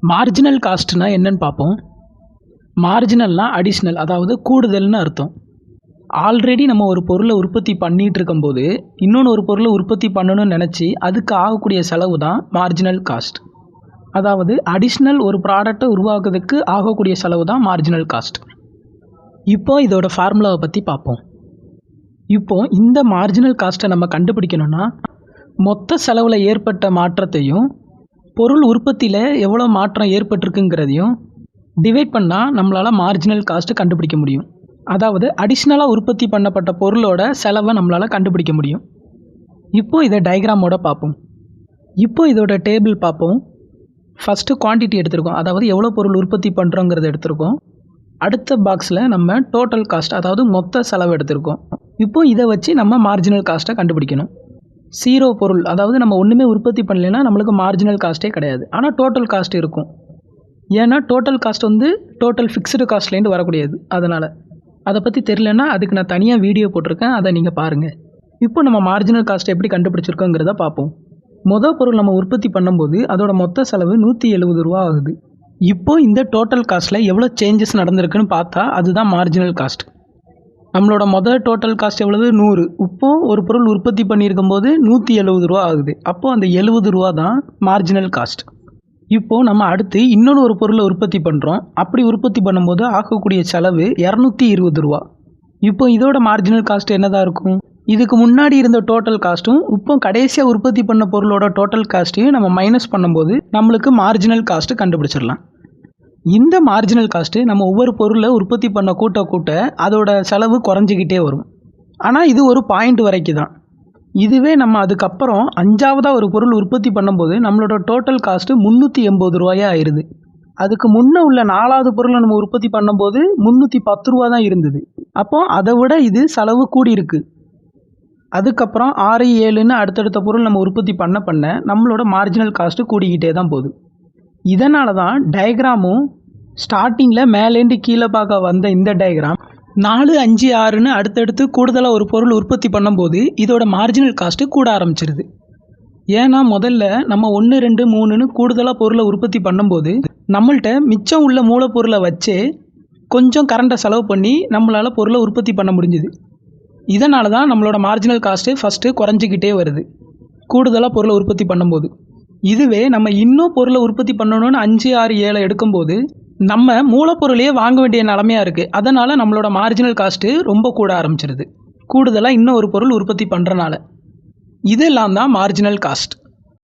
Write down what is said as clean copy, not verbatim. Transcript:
Marginal காஸ்ட்னா என்னன்னு பார்ப்போம். மார்ஜினல்னா additional, அதாவது கூடுதல்னு அர்த்தம். ஆல்ரெடி நம்ம ஒரு பொருளை உற்பத்தி பண்ணிகிட்டு இருக்கும்போது இன்னொன்று ஒரு பொருளை உற்பத்தி பண்ணணும்னு நினச்சி அதுக்கு ஆகக்கூடிய செலவு தான் மார்ஜினல் காஸ்ட். அதாவது அடிஷ்னல் ஒரு ப்ராடக்டை உருவாக்குறதுக்கு ஆகக்கூடிய செலவு தான் மார்ஜினல் காஸ்ட். இப்போ இதோட ஃபார்முலாவை பற்றி பார்ப்போம். இப்போ இந்த மார்ஜினல் காஸ்ட்டை நம்ம கண்டுபிடிக்கணும்னா மொத்த செலவில் ஏற்பட்ட மாற்றத்தையும் பொருள் உற்பத்தியில் எவ்வளோ மாற்றம் ஏற்பட்டிருக்குங்கிறதையும் டிவைட் பண்ணால் நம்மளால் மார்ஜினல் காஸ்ட்டு கண்டுபிடிக்க முடியும். அதாவது அடிஷ்னலாக உற்பத்தி பண்ணப்பட்ட பொருளோட செலவை நம்மளால் கண்டுபிடிக்க முடியும். இப்போ இதை டயக்ராமோட பார்ப்போம். இப்போ இதோட டேபிள் பார்ப்போம். ஃபஸ்ட்டு குவான்டிட்டி எடுத்திருக்கோம், அதாவது எவ்வளோ பொருள் உற்பத்தி பண்ணுறோங்கிறத எடுத்திருக்கோம். அடுத்த பாக்ஸில் நம்ம டோட்டல் காஸ்ட், அதாவது மொத்த செலவு எடுத்திருக்கோம். இப்போ இதை வச்சு நம்ம மார்ஜினல் காஸ்ட்டை கண்டுபிடிக்கணும். 0 பொருள், அதாவது நம்ம ஒன்றுமே உற்பத்தி பண்ணலைன்னா நம்மளுக்கு மார்ஜினல் காஸ்ட்டே கிடையாது. ஆனால் டோட்டல் காஸ்ட் இருக்கும். ஏன்னா டோட்டல் காஸ்ட் வந்து டோட்டல் ஃபிக்ஸ்டு காஸ்ட்லேருந்து வரக்கூடியது. அதனால் அதை பற்றி தெரியலன்னா அதுக்கு நான் தனியாக வீடியோ போட்டிருக்கேன், அதை நீங்கள் பாருங்கள். இப்போ நம்ம மார்ஜினல் காஸ்ட்டை எப்படி கண்டுபிடிச்சிருக்கோங்கிறத பார்ப்போம். மொதல் பொருள் நம்ம உற்பத்தி பண்ணும்போது அதோட மொத்த செலவு 170 ரூபா ஆகுது. இப்போ இந்த டோட்டல் காஸ்ட்டில் எவ்வளோ சேஞ்சஸ் நடந்திருக்குன்னு பார்த்தா அதுதான் மார்ஜினல் காஸ்ட். நம்மளோட மொதல் டோட்டல் காஸ்ட் எவ்வளவு? 100. இப்போ ஒரு பொருள் உற்பத்தி பண்ணியிருக்கும் போது 170 ரூபா ஆகுது. அப்போது அந்த 70 ரூபா தான் மார்ஜினல் காஸ்ட். இப்போது நம்ம அடுத்து இன்னொன்று ஒரு பொருளை உற்பத்தி பண்ணுறோம். அப்படி உற்பத்தி பண்ணும்போது ஆகக்கூடிய செலவு 220 ரூபா. இப்போ இதோட மார்ஜினல் காஸ்ட் என்னதான் இருக்கும்? இதுக்கு முன்னாடி இருந்த டோட்டல் காஸ்ட்டும் இப்போ கடைசியாக உற்பத்தி பண்ண பொருளோட டோட்டல் காஸ்ட்டையும் நம்ம மைனஸ் பண்ணும்போது நம்மளுக்கு மார்ஜினல் காஸ்ட்டு கண்டுபிடிச்சிடலாம். இந்த மார்ஜினல் காஸ்ட்டு நம்ம ஒவ்வொரு பொருளை உற்பத்தி பண்ண கூட்ட கூட்ட அதோட செலவு குறைஞ்சிக்கிட்டே வரும். ஆனால் இது ஒரு பாயிண்ட் வரைக்கும் தான். இதுவே நம்ம அதுக்கப்புறம் 5ஆவதாக ஒரு பொருள் உற்பத்தி பண்ணும்போது நம்மளோட டோட்டல் காஸ்ட்டு 380 ரூபாயா ஆயிடுது. அதுக்கு முன்னே உள்ள 4ஆவது பொருளை நம்ம உற்பத்தி பண்ணும்போது 310 ரூபா தான் இருந்தது. அப்போது அதை விட இது செலவு கூடியிருக்கு. அதுக்கப்புறம் 6, 7ன்னு அடுத்தடுத்த பொருள் நம்ம உற்பத்தி பண்ண நம்மளோட மார்ஜினல் காஸ்ட்டு கூடிக்கிட்டே தான் போகுது. இதனால தான் டயக்ராமும் ஸ்டார்டிங்கில் மேலேருந்து கீழே பார்க்க வந்த இந்த டயக்ராம் 4, 5, 6ன்னு அடுத்தடுத்து கூடுதலாக ஒரு பொருள் உற்பத்தி பண்ணும்போது இதோட மார்ஜினல் காஸ்ட்டு கூட ஆரம்பிச்சிருது. ஏன்னா முதல்ல நம்ம 1, 2, 3ன்னு கூடுதலாக பொருளை உற்பத்தி பண்ணும்போது நம்மள்கிட்ட மிச்சம் உள்ள மூலப்பொருளை வச்சே கொஞ்சம் கரண்ட்டை செலவு பண்ணி நம்மளால் பொருளை உற்பத்தி பண்ண முடிஞ்சுது. இதனால தான் நம்மளோட மார்ஜினல் காஸ்ட்டு ஃபஸ்ட்டு குறைஞ்சிக்கிட்டே வருது கூடுதலாக பொருளை உற்பத்தி பண்ணும்போது. இதுவே நம்ம இன்னும் பொருளை உற்பத்தி பண்ணணும்னு 5, 6, 7 எடுக்கும்போது நம்ம மூலப்பொருளையே வாங்க வேண்டிய நிலமையாக இருக்குது. அதனால் நம்மளோட மார்ஜினல் காஸ்ட்டு ரொம்ப கூட ஆரம்பிச்சிருது கூடுதலாக இன்னும் ஒரு பொருள் உற்பத்தி பண்ணுறனால. இதெல்லாம் தான் மார்ஜினல் காஸ்ட்.